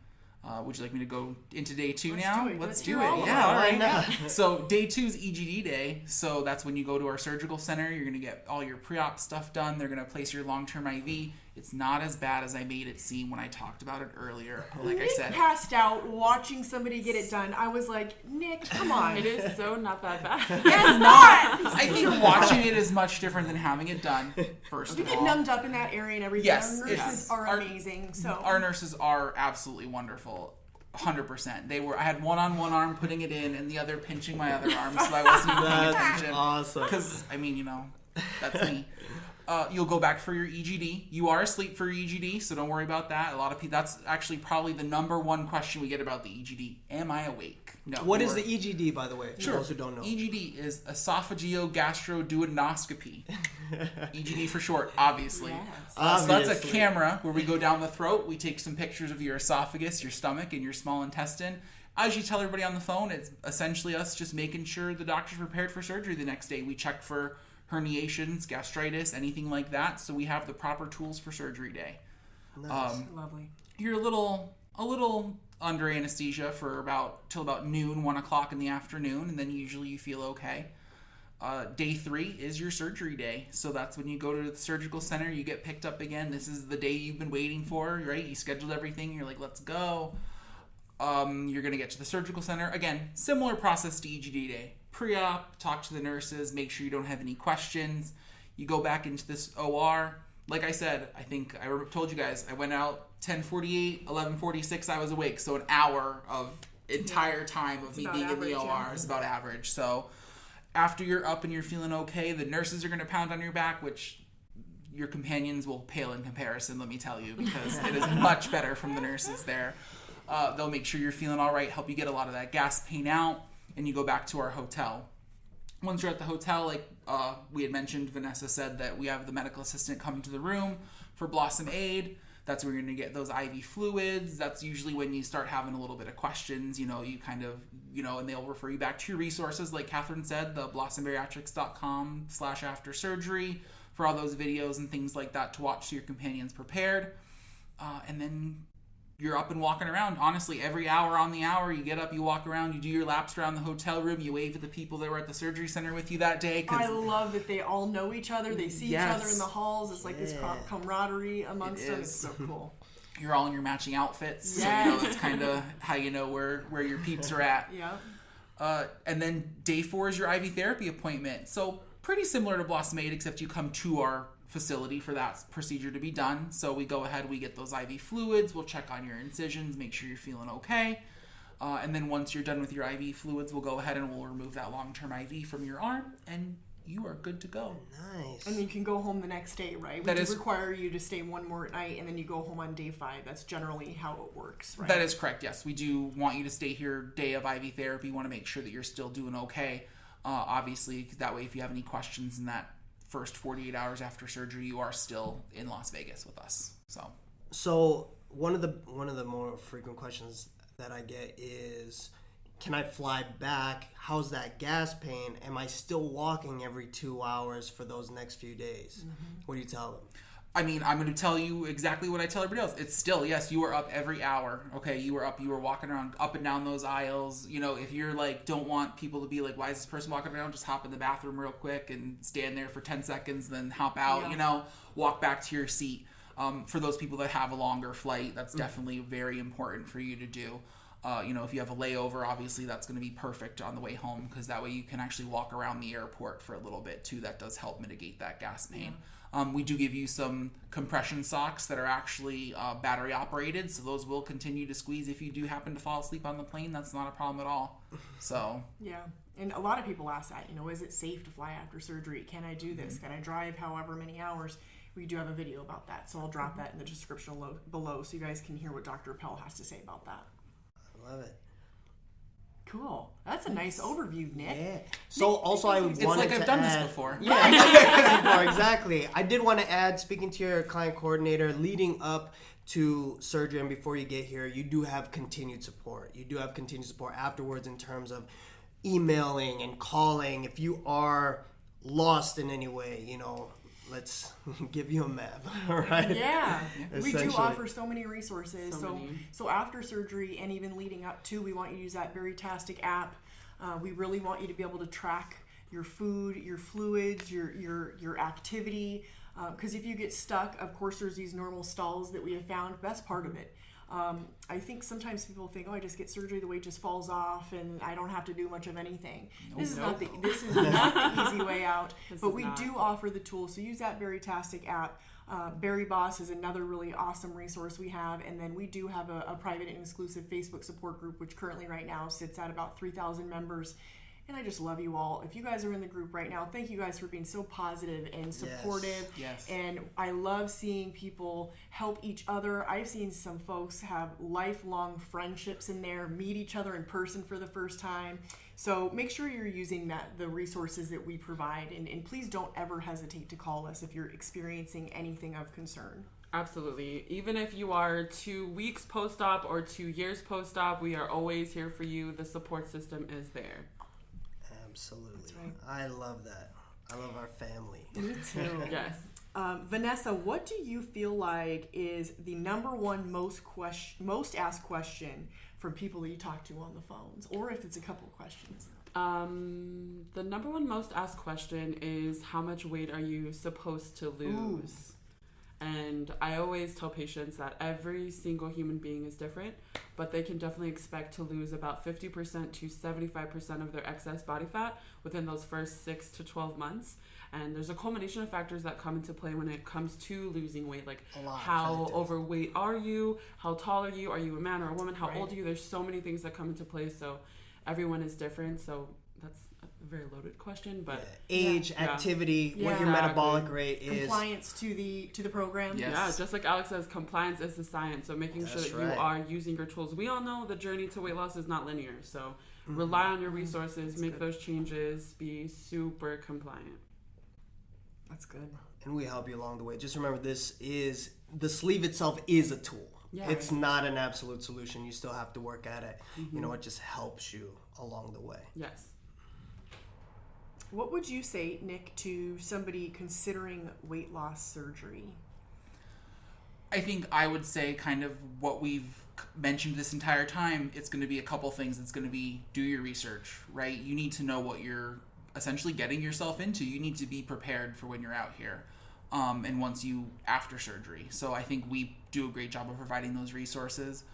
E: Would you like me to go into day 2 now? Let's do it. Yeah, all right. So day 2 is EGD day. So that's when you go to our surgical center. You're going to get all your pre-op stuff done. They're going to place your long-term IV. It's not as bad as I made it seem when I talked about it earlier. Like I said,
C: Nick passed out watching somebody get it done. I was like, Nick, come on.
D: It is so not that bad.
C: It's not.
E: I think watching it is much different than having it done, first
C: You
E: of
C: get
E: all.
C: numbed up in that area and everything.
E: Yes,
C: Our nurses are amazing. So
E: Our nurses are absolutely wonderful. 100%. I had one on one arm putting it in and the other pinching my other arm, so I wasn't even paying attention.
B: Awesome.
E: Because, I mean, that's me. You'll go back for your EGD. You are asleep for your EGD, so don't worry about that. A lot of people, that's actually probably the number one question we get about the EGD. Am I awake? No.
B: What is the EGD, by the way, for
E: Sure.
B: those who don't know?
E: EGD is esophageogastroduodenoscopy. EGD for short, obviously.
C: Yes.
E: So that's a
B: Obviously.
E: camera where we go down the throat. We take some pictures of your esophagus, your stomach, and your small intestine. As you tell everybody on the phone, it's essentially us just making sure the doctor's prepared for surgery the next day. We check for herniations, gastritis, anything like that, so we have the proper tools for surgery day.
B: Nice.
C: lovely.
E: You're a little under anesthesia for till about noon, 1 o'clock in the afternoon, and then usually you feel okay. Day 3 is your surgery day, so that's when you go to the surgical center. You get picked up again. This is the day you've been waiting for, right? You scheduled everything. You're like, let's go. You're gonna get to the surgical center again. Similar process to EGD day. Pre-op, talk to the nurses, make sure you don't have any questions. You go back into this OR. Like I said, I think I told you guys, I went out 10:48, 11:46, I was awake. So an hour of entire time of me being in the OR is about average. So after you're up and you're feeling okay, the nurses are going to pound on your back, which your companions will pale in comparison, let me tell you, because it is much better from the nurses there. They'll make sure you're feeling all right, help you get a lot of that gas pain out, and you go back to our hotel. Once you're at the hotel, like we had mentioned, Vanessa said that we have the medical assistant come to the room for Blossom Aid. That's where you're going to get those IV fluids. That's usually when you start having a little bit of questions, you kind of, and they'll refer you back to your resources. Like Catherine said, the blossombariatrics.com/aftersurgery for all those videos and things like that to watch so your companion's prepared. And then you're up and walking around. Honestly, every hour on the hour, you get up, you walk around, you do your laps around the hotel room, you wave at the people that were at the surgery center with you that day.
C: I love that they all know each other. They see each other in the halls. It's like this camaraderie amongst them. It's so cool.
E: You're all in your matching outfits.
C: Yes.
E: So, that's kind of how you know where your peeps are at.
C: Yeah.
E: And then day 4 is your IV therapy appointment. So pretty similar to Blossom Aid, except you come to our facility for that procedure to be done. So we go ahead, we get those IV fluids, we'll check on your incisions, make sure you're feeling okay. And then once you're done with your IV fluids, we'll go ahead and we'll remove that long-term IV from your arm, and you are good to go.
B: Nice.
C: And you can go home the next day, right? We require you to stay one more night, and then you go home on day 5. That's generally how it works, right?
E: That is correct, yes. We do want you to stay here day of IV therapy. We want to make sure that you're still doing okay. Obviously, that way if you have any questions in that first 48 hours after surgery, you are still in Las Vegas with us.
B: So one of the more frequent questions that I get is, can I fly back? How's that gas pain? Am I still walking every 2 hours for those next few days? What do you tell them?
E: I mean, I'm going to tell you exactly what I tell everybody else. It's still, yes, you are up every hour. Okay, you were walking around up and down those aisles. If you're like, don't want people to be like, why is this person walking around? Just hop in the bathroom real quick and stand there for 10 seconds, then hop out, walk back to your seat. For those people that have a longer flight, that's definitely very important for you to do. If you have a layover, obviously that's going to be perfect on the way home, because that way you can actually walk around the airport for a little bit too. That does help mitigate that gas pain. We do give you some compression socks that are actually battery operated, so those will continue to squeeze if you do happen to fall asleep on the plane. That's not a problem at all. So
C: yeah, and a lot of people ask that, is it safe to fly after surgery? Can I do this? Can I drive however many hours? We do have a video about that, so I'll drop that in the description below so you guys can hear what Dr. Appel has to say about that.
B: I love it.
C: Cool. That's a nice overview, Nick.
B: Yeah. So also I wanted to
E: It's like I've done
B: add,
E: this before.
B: Yeah, exactly. I did want to add, speaking to your client coordinator, leading up to surgery and before you get here, you do have continued support. You do have continued support afterwards in terms of emailing and calling. If you are lost in any way, let's give you a map, all right?
C: Yeah, we do offer so many resources. So after surgery and even leading up to, we want you to use that Veritastic app. We really want you to be able to track your food, your fluids, your activity. Because if you get stuck, of course, there's these normal stalls that we have found. That's part of it. I think sometimes people think, I just get surgery, the weight just falls off, and I don't have to do much of anything. This is not the easy way out. But we do offer the tools. So use that Veritastic app. Barry Boss is another really awesome resource we have, and then we do have a private and exclusive Facebook support group, which currently right now sits at about 3,000 members. And I just love you all. If you guys are in the group right now, thank you guys for being so positive and supportive.
E: Yes.
C: And I love seeing people help each other. I've seen some folks have lifelong friendships in there, meet each other in person for the first time. So make sure you're using the resources that we provide. And please don't ever hesitate to call us if you're experiencing anything of concern.
D: Absolutely. Even if you are 2 weeks post-op or 2 years post-op, we are always here for you. The support system is there.
B: Absolutely. Right. I love that. I love our family.
C: Me too.
D: Yes.
C: Vanessa, what do you feel like is the number one most asked question from people that you talk to on the phones, or if it's a couple of questions?
D: The number one most asked question is, how much weight are you supposed to lose? And I always tell patients that every single human being is different, but they can definitely expect to lose about 50% to 75% of their excess body fat within those first 6 to 12 months. And there's a culmination of factors that come into play when it comes to losing weight, like how overweight are you, how tall are you a man or a woman, how old are you? There's so many things that come into play, so everyone is different, so that's a very loaded question, but
B: age, activity, what your metabolic rate is,
C: compliance to the program.
E: Yes.
D: Yeah, just like Alex says, compliance is the science. So making sure that you are using your tools. We all know the journey to weight loss is not linear. So rely on your resources, make those changes, be super compliant.
C: That's good.
B: And we help you along the way. Just remember, the sleeve itself is a tool.
D: Yeah.
B: It's not an absolute solution. You still have to work at it. You know, it just helps you along the way.
D: Yes.
C: What would you say, Nick, to somebody considering weight loss surgery?
E: I think I would say kind of what we've mentioned this entire time. It's going to be a couple things. It's going to be do your research, right? You need to know what you're essentially getting yourself into. You need to be prepared for when you're out here. And once you after surgery. So I think we do a great job of providing those resources.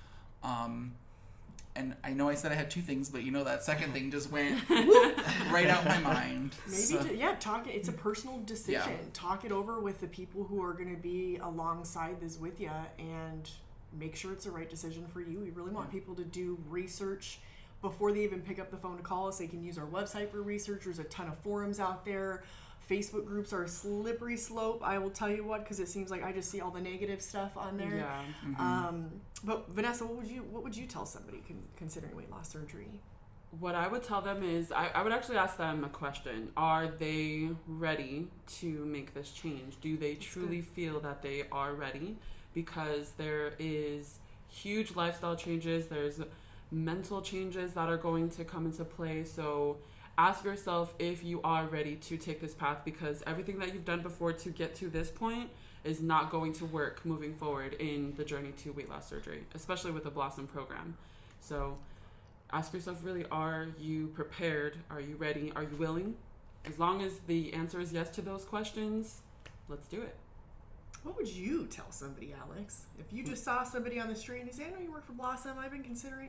E: And I know I said I had two things, but that second thing just went right out my mind.
C: Maybe, talk. It's a personal decision. Yeah. Talk it over with the people who are going to be alongside this with you, and make sure it's the right decision for you. We really want people to do research before they even pick up the phone to call us. They can use our website for research. There's a ton of forums out there. Facebook groups are a slippery slope, I will tell you what, because it seems like I just see all the negative stuff on there.
D: Yeah.
C: Mm-hmm. But Vanessa, what would you tell somebody considering weight loss surgery?
D: What I would tell them is, I would actually ask them a question. Are they ready to make this change? Do they truly feel that they are ready? Because there is huge lifestyle changes. There's mental changes that are going to come into play. So ask yourself if you are ready to take this path, because everything that you've done before to get to this point is not going to work moving forward in the journey to weight loss surgery, especially with the Blossom program. So ask yourself, really, are you prepared? Are you ready? Are you willing? As long as the answer is yes to those questions, let's do it.
C: What would you tell somebody, Alex? If you just saw somebody on the street and they say, I know you work for Blossom, I've been considering,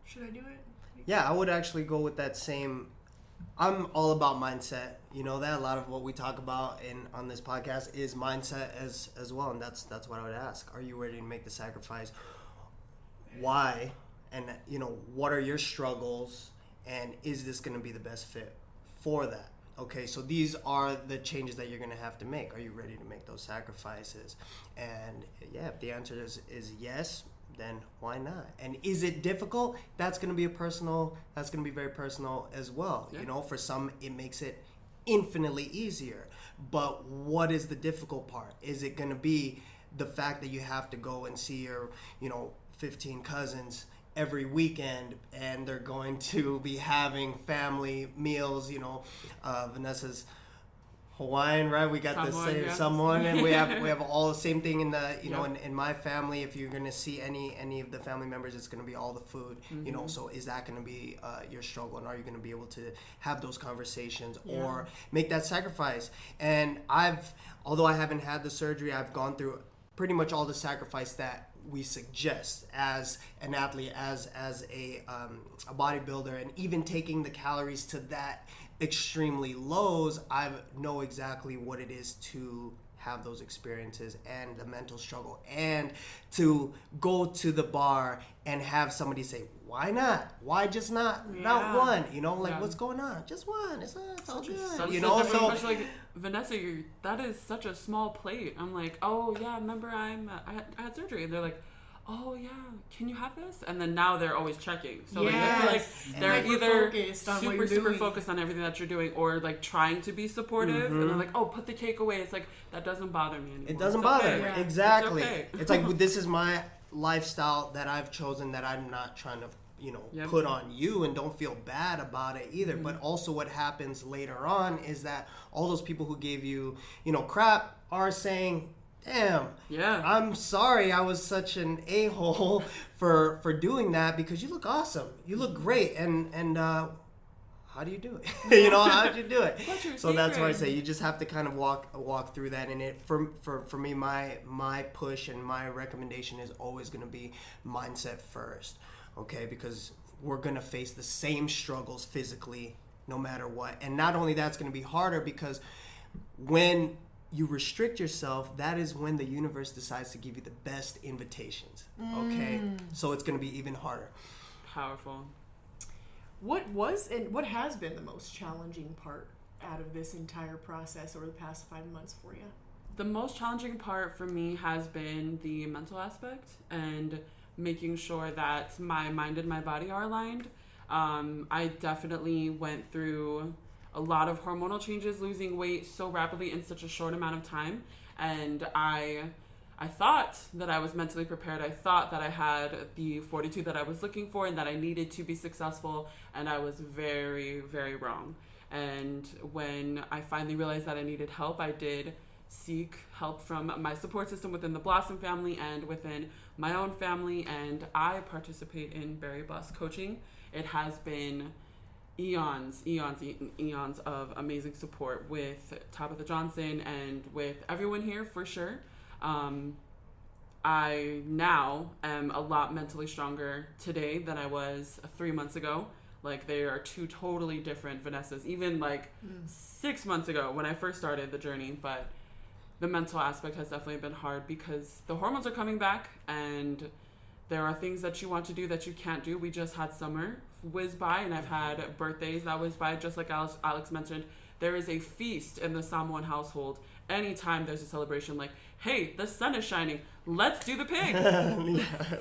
C: should I do it?
B: Yeah, I would actually go with that same. I'm all about mindset. You know that a lot of what we talk about on this podcast is mindset as well, and that's what I would ask. Are you ready to make the sacrifice? Why? And what are your struggles? And is this going to be the best fit for that? Okay, so these are the changes that you're going to have to make. Are you ready to make those sacrifices? And if the answer is yes, then why not? And is it difficult? That's going to be very personal as well. Yeah. For some, it makes it infinitely easier. But what is the difficult part? Is it going to be the fact that you have to go and see your, 15 cousins every weekend, and they're going to be having family meals, Vanessa's Hawaiian, right? We got the same someone, and we have all the same thing in the in my family. If you're gonna see any of the family members, it's gonna be all the food. So is that gonna be your struggle, and are you gonna be able to have those conversations or make that sacrifice? And although I haven't had the surgery, I've gone through pretty much all the sacrifice that we suggest as an athlete, as a bodybuilder, and even taking the calories to that extremely lows, I know exactly what it is to have those experiences and the mental struggle, and to go to the bar and have somebody say, why not? Why just not one? What's going on? Just one. It's all good.
D: So like, Vanessa, that is such a small plate. I'm like, oh yeah, remember I had surgery, and they're like, oh yeah, can you have this? And then now they're always checking. So I feel like they're either super focused on everything that you're doing, or like trying to be supportive, and they're like, oh, put the cake away. It's like, that doesn't bother me anymore.
B: It doesn't bother me. Exactly. It's, okay. It's like, this is my lifestyle that I've chosen, that I'm not trying to put on you, and don't feel bad about it either. But also what happens later on is that all those people who gave you crap are saying, damn, I'm sorry I was such an a-hole for doing that, because you look awesome, you look great, and how do you do it? How did you do it? So that's why I say you just have to kind of walk through that. And it for me, my push and my recommendation is always going to be mindset first. Okay, because we're going to face the same struggles physically no matter what. And not only that's going to be harder, because when you restrict yourself, that is when the universe decides to give you the best invitations. Okay, so it's going to be even harder.
D: Powerful.
C: What was and what has been the most challenging part out of this entire process over the past 5 months for you?
D: The most challenging part for me has been the mental aspect and making sure that my mind and my body are aligned. I definitely went through a lot of hormonal changes, losing weight so rapidly in such a short amount of time. And I thought that I was mentally prepared. I thought that I had the fortitude that I was looking for and that I needed to be successful. And I was very, very wrong. And when I finally realized that I needed help, I did seek help from my support system within the Blossom family and within my own family. And I participate in Berry Boss coaching. It has been eons of amazing support with Tabitha Johnson and with everyone here for sure. I now am a lot mentally stronger today than I was 3 months ago. Like, they are two totally different Vanessas, even like 6 months ago when I first started the journey. But the mental aspect has definitely been hard because the hormones are coming back and there are things that you want to do that you can't do. We just had summer whiz by and I've had birthdays that whiz by. Just like Alex mentioned, there is a feast in the Samoan household anytime there's a celebration. Like, hey, the sun is shining. Let's do the pig.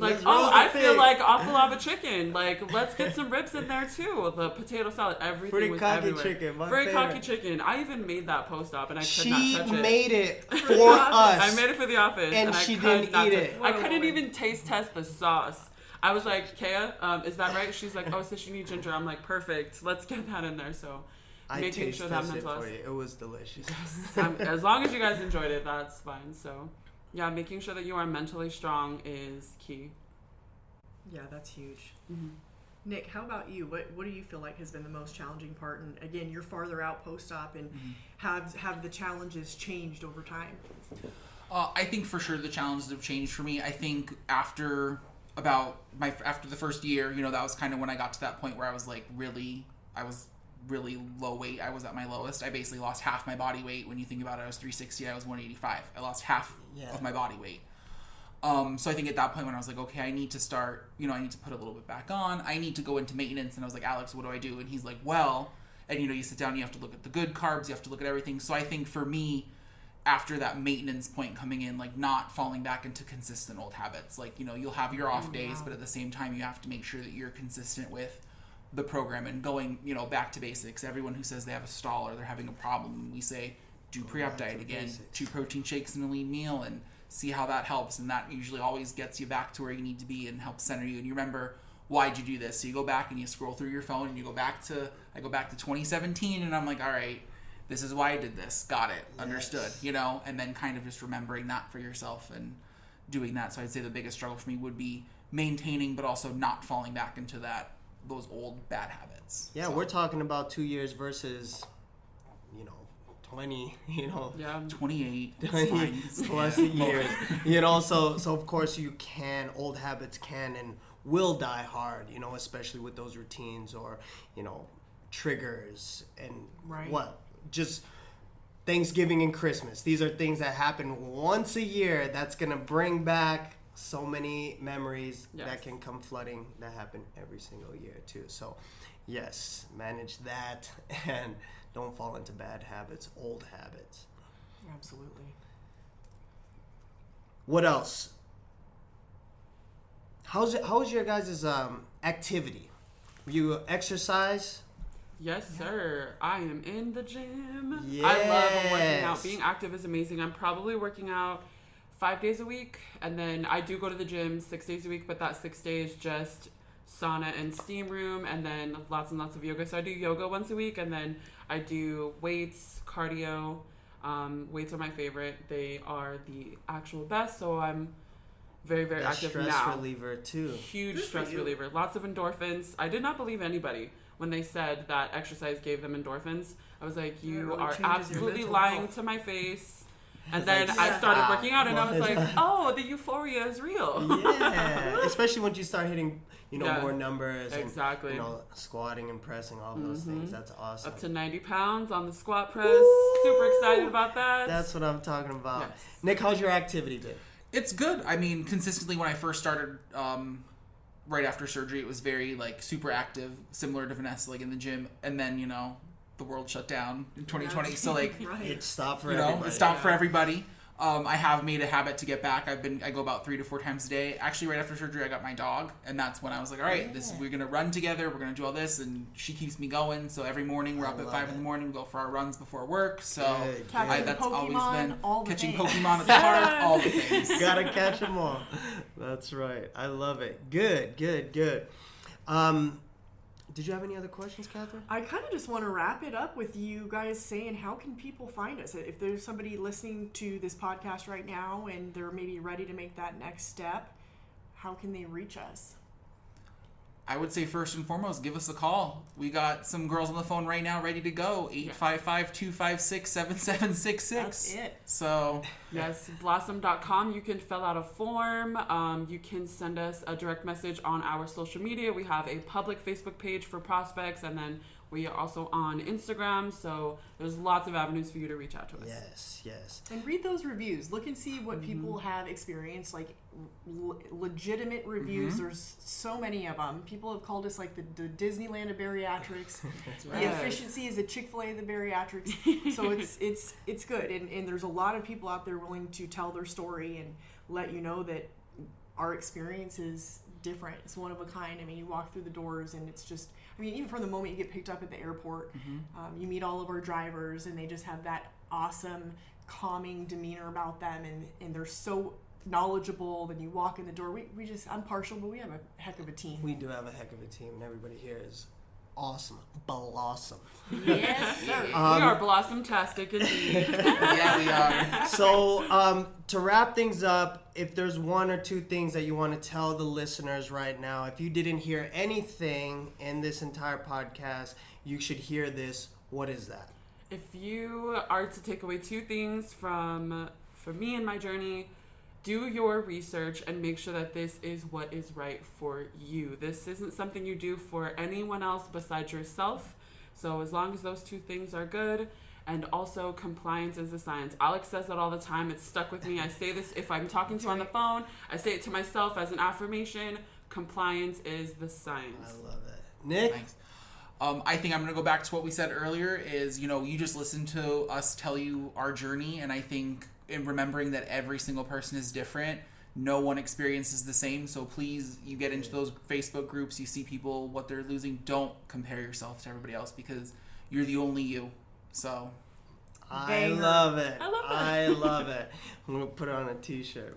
D: Like, oh, I feel like awful lava chicken. Like, let's get some ribs in there too. The potato salad, everything was everywhere.
B: Chicken,
D: Furikake chicken. I even made that post-op and I could not touch it.
B: She made it for us.
D: I made it for the office.
B: And she didn't eat it.
D: I couldn't even taste test the sauce. I was like, Kaya, is that right? She's like, oh, so you need ginger. I'm like, perfect. Let's get that in there. So
B: I making sure that mental for you. It was delicious.
D: As long as you guys enjoyed it, that's fine. So yeah, making sure that you are mentally strong is key.
C: Yeah, that's huge.
D: Mm-hmm.
C: Nick, how about you? What do you feel like has been the most challenging part? And again, you're farther out post-op, and have the challenges changed over time?
E: I think for sure the challenges have changed for me. I think after the first year, that was kind of when I got to that point where I was really low weight. I was at my lowest. I basically lost half my body weight. When you think about it, I was 360, I was 185. I lost half of my body weight. So I think at that point when I was like, okay, I need to start, I need to put a little bit back on. I need to go into maintenance. And I was like, Alex, what do I do? And he's like, well, and you sit down, you have to look at the good carbs, you have to look at everything. So I think for me, after that maintenance point coming in, like not falling back into consistent old habits, like, you'll have your off days, but at the same time, you have to make sure that you're consistent with the program and going, back to basics. Everyone who says they have a stall or they're having a problem, we say, do pre-op diet again, basics. 2 protein shakes and a lean meal, and see how that helps. And that usually always gets you back to where you need to be and helps center you. And you remember, why'd you do this? So you go back and you scroll through your phone and I go back to 2017 and I'm like, all right, this is why I did this. Got it. Yes. Understood. And then kind of just remembering that for yourself and doing that. So I'd say the biggest struggle for me would be maintaining, but also not falling back into those old bad habits.
B: Yeah, so we're talking about 2 years versus, 20,
E: 28
B: plus years. So of course old habits can and will die hard, especially with those routines or, triggers and just Thanksgiving and Christmas. These are things that happen once a year that's going to bring back so many memories that can come flooding that happen every single year too. So yes, manage that and don't fall into bad habits, old habits.
C: Absolutely.
B: What else? How's your guys' activity? You exercise?
D: Yes, sir. I am in the gym.
B: Yes.
D: I love working out. Being active is amazing. I'm probably working out 5 days a week, and then I do go to the gym 6 days a week, but that 6 days just sauna and steam room, and then lots and lots of yoga. So I do yoga once a week, and then I do weights, cardio. Weights are my favorite. They are the actual best, so I'm very, very active now.
B: Stress reliever too.
D: Huge stress reliever. Lots of endorphins. I did not believe anybody when they said that exercise gave them endorphins. I was like, you are absolutely lying to my face. And then I started working out, and I was like, oh, the euphoria is real.
B: Yeah. Especially when you start hitting, more numbers.
D: Exactly.
B: And, squatting and pressing, all those things. That's awesome.
D: Up to 90 pounds on the squat press. Super excited about that.
B: That's what I'm talking about.
D: Yes.
B: Nick, how's your activity been?
E: It's good. I mean, consistently when I first started right after surgery, it was very like super active, similar to Vanessa, like in the gym. And then, you know, the world shut down in 2020. So like,
B: It stopped for
E: you know,
B: everybody.
E: it stopped for everybody. I have made a habit to get back. I go about 3 to 4 times a day. Actually, right after surgery, I got my dog, and that's when I was like, all right, we're gonna run together. We're gonna do all this, and she keeps me going. So every morning we're up at 5 in the morning. We go for our runs before work. So that's always been catching Pokemon at the park, all the things.
B: Gotta catch them all. That's right. I love it. Good. Did you have any other questions, Catherine?
C: I kind of just want to wrap it up with you guys saying, how can people find us? If there's somebody listening to this podcast right now and they're maybe ready to make that next step, how can they reach us?
E: I would say first and foremost, give us a call. We got some girls on the phone right now ready to go. 855-256-7766.
C: That's it.
E: So
D: Yes, blossom.com. You can fill out a form. You can send us a direct message on our social media. We have a public Facebook page for prospects, and then we are also on Instagram. So there's lots of avenues for you to reach out to us.
B: Yes.
C: And read those reviews. Look and see what people have experienced, like legitimate reviews. There's so many of them. People have called us like the Disneyland of bariatrics. The efficiency is the Chick-fil-A of the bariatrics. So it's good. And there's a lot of people out there willing to tell their story and let you know that our experience is different. It's one of a kind. I mean, you walk through the doors and it's just, I mean, even from the moment you get picked up at the airport, you meet all of our drivers and they just have that awesome, calming demeanor about them, and they're so knowledgeable. Then you walk in the door. We just, I'm partial, but we have a heck of a team.
B: We do have a heck of a team, and everybody here is awesome. Blossom.
C: Yes, sir.
D: We are blossom-tastic indeed.
E: yeah, we are.
B: So, to wrap things up, if there's one or two things that you want to tell the listeners right now, if you didn't hear anything in this entire podcast, you should hear this. What is that?
D: If you are to take away two things from me and my journey, do your research and make sure that this is what is right for you. This isn't something you do for anyone else besides yourself. So as long as those two things are good, and also compliance is a science. Alex says that all the time. It's stuck with me. I say this if I'm talking to you on the phone. I say it to myself as an affirmation. Compliance is the science.
B: I love it. Nick?
E: Thanks. I think I'm going to go back to what we said earlier is, you just listen to us tell you our journey. And I think in remembering that every single person is different, no one experience is the same. So please, you get into those Facebook groups, you see people, what they're losing. Don't compare yourself to everybody else because you're the only you. So
B: I love it.
C: I love that.
B: I love it. I'm going to put it on a t-shirt.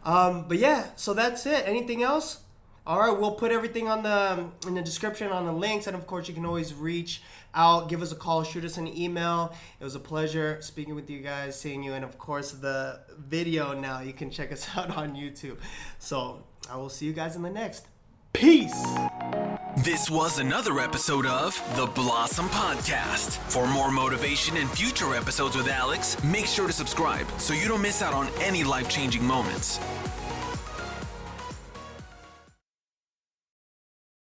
B: But yeah, so that's it. Anything else? All right, we'll put everything in the description on the links, and of course you can always reach out, give us a call, shoot us an email. It was a pleasure speaking with you guys, seeing you, and of course the video now you can check us out on YouTube. So I will see you guys in the next. Peace.
A: This was another episode of the Blossom Podcast. For more motivation and future episodes with Alex, make sure to subscribe so you don't miss out on any life-changing moments.